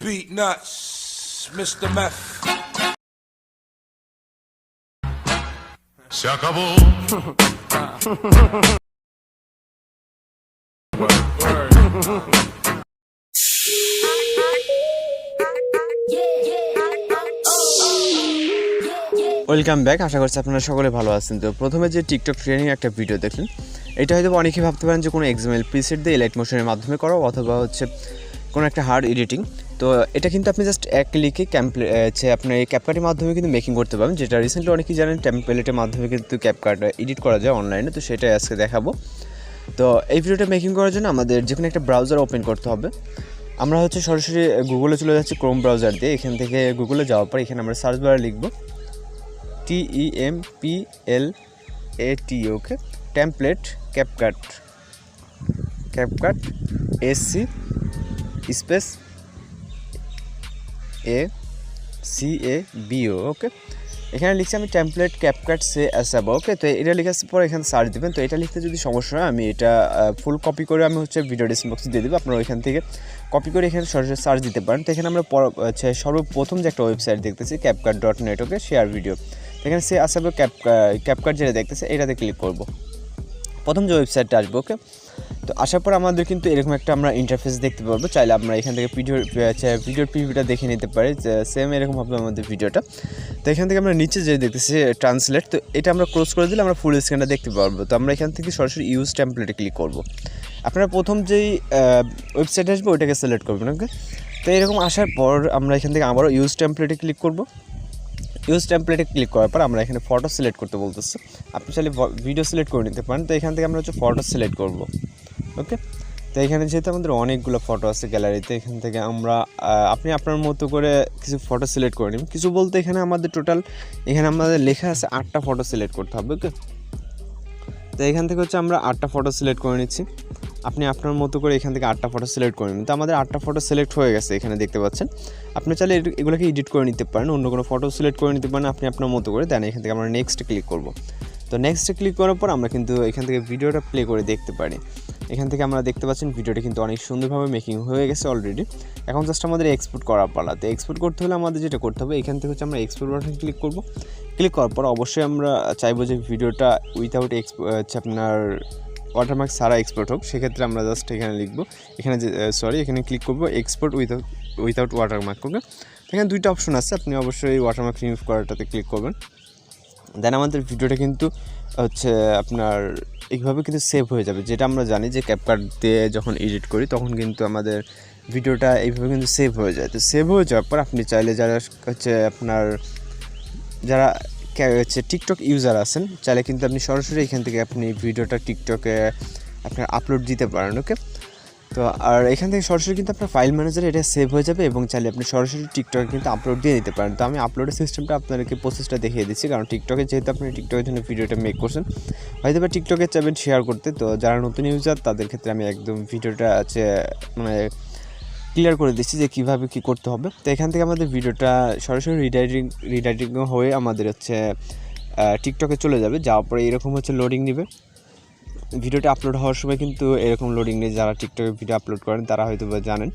Beat nuts, Mr. Meth. Se acabó. Welcome back. আশা করছি আপনারা সকলে ভালো আছেন। তো প্রথমে যে টিকটক ট্রেনিং একটা ভিডিও দেখলেন, এটা হয়তো অনেকেই ভাবতে পারেন যে কোনো এক্সএমএল প্রিসেট দিয়ে লাইট মোশনের মাধ্যমে করা অথবা হচ্ছে কোনো একটা হার্ড এডিটিং। তো এটা কিন্তু আপনি জাস্ট এক ক্লিকে আপনার এই ক্যাপকাটের মাধ্যমে কিন্তু মেকিং করতে পারবেন, যেটা রিসেন্টলি অনেকেই জানেন টেমপ্লেটের মাধ্যমে কিন্তু ক্যাপকাট এডিট করা যায় অনলাইনে। তো সেটাই আজকে দেখাবো। তো এই ভিডিওটা মেকিং করার জন্য আমাদের যে কোনো একটা ব্রাউজার ওপেন করতে হবে। আমরা হচ্ছে সরাসরি গুগলে চলে যাচ্ছি ক্রোম ব্রাউজার দিয়ে। এখান থেকে গুগলে যাওয়ার পর এখানে আমরা সার্চ বারে লিখব TEMPLAT, okay, template CapCut SC space ACABO, okay. এখানে লিখছি আমি টেমপ্লেট ক্যাপকাট Acabo, ওকে। তো এটা লেখার পর এখানে সার্চ দেবেন। তো এটা লিখতে যদি সমস্যা হয় আমি এটা ফুল কপি করে আমি হচ্ছে ভিডিও ডিসক্রিপশন বক্সে দিয়ে দেবো। আপনারা ওইখান থেকে কপি করে এখানে সরাসরি সার্চ দিতে পারেন। তো এখানে আমরা সর্বপ্রথম যে একটা ওয়েবসাইট দেখতেছি CapCut.net, ওকে, শেয়ার ভিডিও। এখানে Acabo ক্যাপকাট যেটা দেখতেছে এটাতে ক্লিক করব। প্রথম যে ওয়েবসাইটটা আসবে, ওকে। তো আসার পর আমাদের কিন্তু এরকম একটা আমরা ইন্টারফেস দেখতে পারবো। চাইলে আমরা এখান থেকে ভিডিওর প্রিভিউটা দেখে নিতে পারি, সেম এরকম হবে আমাদের ভিডিওটা। তো এখান থেকে আমরা নিচে যে দেখতেছি ট্রান্সলেট, তো এটা আমরা ক্লোজ করে দিলে আমরা ফুল স্ক্রিনটা দেখতে পারবো। তো আমরা এখান থেকে সরাসরি ইউজ টেমপ্লেটে ক্লিক করব। আপনারা প্রথম যেই ওয়েবসাইট আসবে ওইটাকে সিলেক্ট করবেন, ওকে। তো এরকম আসার পর আমরা এখান থেকে আবারও ইউজ টেমপ্লেটে ক্লিক করব। ইউজ টেমপ্লেটে ক্লিক করার পর আমরা এখানে ফটো সিলেক্ট করতে বলতেছি। আপনি চাইলে ভিডিও সিলেক্ট করে নিতে পারেন। তো এখান থেকে আমরা হচ্ছে ফটো সিলেক্ট করব, ওকে। তো এখানে যেহেতু আমাদের অনেকগুলো ফটো আছে গ্যালারিতে, এখান থেকে আমরা আপনি আপনার মতো করে কিছু ফটো সিলেক্ট করে নিন। কিছু বলতে এখানে আমাদের টোটাল এখানে আমাদের লেখা আছে 8টা ফটো সিলেক্ট করতে হবে, ওকে। তো এখান থেকে হচ্ছে আমরা 8টা ফটো সিলেক্ট করে নিচ্ছি। আপনি আপনার মতো করে এখান থেকে 8টা ফটো সিলেক্ট করে নিন। তো আমাদের 8টা ফটো সিলেক্ট হয়ে গেছে, এখানে দেখতে পাচ্ছেন। আপনি চাইলে এগুলোকে এডিট করে নিতে পারেন, অন্য কোনো ফটো সিলেক্ট করে নিতে পারেন আপনি আপনার মতো করে। দেন এখান থেকে আমরা নেক্সটে ক্লিক করব। তো নেক্সটে ক্লিক করার পর আমরা কিন্তু এখান থেকে ভিডিওটা প্লে করে দেখতে পারি। এখান থেকে আমরা দেখতে পাচ্ছেন ভিডিওটা কিন্তু অনেক সুন্দরভাবে মেকিং হয়ে গেছে অলরেডি। এখন জাস্ট আমাদের এক্সপোর্ট করার পালা। তো এক্সপোর্ট করতে হলে আমাদের যেটা করতে হবে, এখান থেকে হচ্ছে আমরা এক্সপোর্ট বাটনে ক্লিক করব। ক্লিক করার পর অবশ্যই আমরা চাইবো যে ভিডিওটা উইথাউট আপনার ওয়াটারমার্ক ছাড়া এক্সপোর্ট হোক। সেক্ষেত্রে আমরা জাস্ট এখানে লিখবো, এখানে এখানে ক্লিক করবো এক্সপোর্ট উইথাউট ওয়াটারমার্ক, ওকে। এখানে দুইটা অপশন আছে, আপনি অবশ্যই ওয়াটারমার্ক রিমুভ করাটাতে ক্লিক করবেন। দেন আমাদের ভিডিওটা কিন্তু হচ্ছে আপনার এইভাবে কিন্তু সেভ হয়ে যাবে। যেটা আমরা জানি যে ক্যাপকাট দিয়ে যখন এডিট করি তখন কিন্তু আমাদের ভিডিওটা এইভাবে কিন্তু সেভ হয়ে যায়। তো সেভ হয়ে যাওয়ার পর আপনি চাইলে যারা টিকটক ইউজার আছেন, চাইলে কিন্তু আপনি সরাসরি এখান থেকে আপনি ভিডিওটা টিকটকে আপনার আপলোড দিতে পারেন, ওকে। তো আর এখান থেকে সরাসরি কিন্তু আপনার ফাইল ম্যানেজারে এটা সেভ হয়ে যাবে এবং চাইলে আপনি সরাসরি টিকটকে কিন্তু আপলোড দিয়ে দিতে পারেন। তো আমি আপলোডের সিস্টেমটা আপনাদেরকে প্রসেসটা দেখিয়ে দিচ্ছি, কারণ টিকটকে যেহেতু আপনি টিকটকের জন্য ভিডিওটা মেক করছেন, হয়তো বা টিকটকে চাইবেন শেয়ার করতে। তো যারা নতুন ইউজার তাদের ক্ষেত্রে আমি একদম ভিডিওটা ক্লিয়ার করে দিচ্ছি যে কীভাবে কী করতে হবে। তো এখান থেকে আমাদের ভিডিওটা সরাসরি রিডাইরেক্টিং হয়ে আমাদের হচ্ছে টিকটকে চলে যাবে। যাওয়ার পরে এরকম হচ্ছে লোডিং নেবে। ভিডিওটা আপলোড হওয়ার সময় কিন্তু এরকম লোডিং নিয়ে যারা টিকটকে ভিডিও আপলোড করেন তারা হয়তো বা জানেন।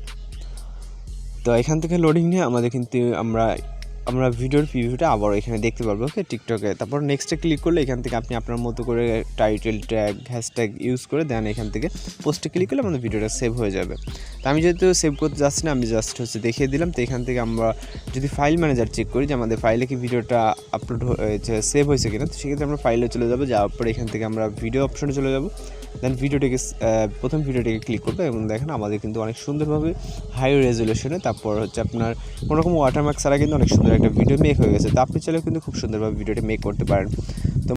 তো এখান থেকে লোডিং নিয়ে আমাদের কিন্তু আমরা ভিডিওর প্রিভিউটা আবার এখানে দেখতে পারবো, ওকে, টিকটকে। তারপর নেক্সটে ক্লিক করলে এখান থেকে আপনি আপনার মতো করে টাইটেল ট্যাগ হ্যাশট্যাগ ইউজ করে দেন এখান থেকে পোস্টে ক্লিক করলে আমাদের ভিডিওটা সেভ হয়ে যাবে। তো আমি যেহেতু সেভ করতে যাচ্ছি না, আমি জাস্ট হচ্ছে দেখিয়ে দিলাম। তো এখান থেকে আমরা যদি ফাইল ম্যানেজার চেক করি যে আমাদের ফাইলে কি ভিডিওটা আপলোড হয়েছে সেভ হয়েছে কিনা, তো সেক্ষেত্রে আমরা ফাইলে চলে যাবো। যাওয়ার পরে এখান থেকে আমরা ভিডিও অপশনে চলে যাবো। দেন প্রথম ভিডিওটিকে ক্লিক করবে এবং দেখেন আমাদের কিন্তু অনেক সুন্দরভাবে হাই রেজলিউশনে, তারপর হচ্ছে আপনার কোনোরকম ওয়াটারমার্ক ছাড়া কিন্তু অনেক সুন্দর একটা ভিডিও মেক হয়ে গেছে। তো আপনি চাইলেও কিন্তু খুব সুন্দরভাবে ভিডিওটি মেক করতে পারেন। তো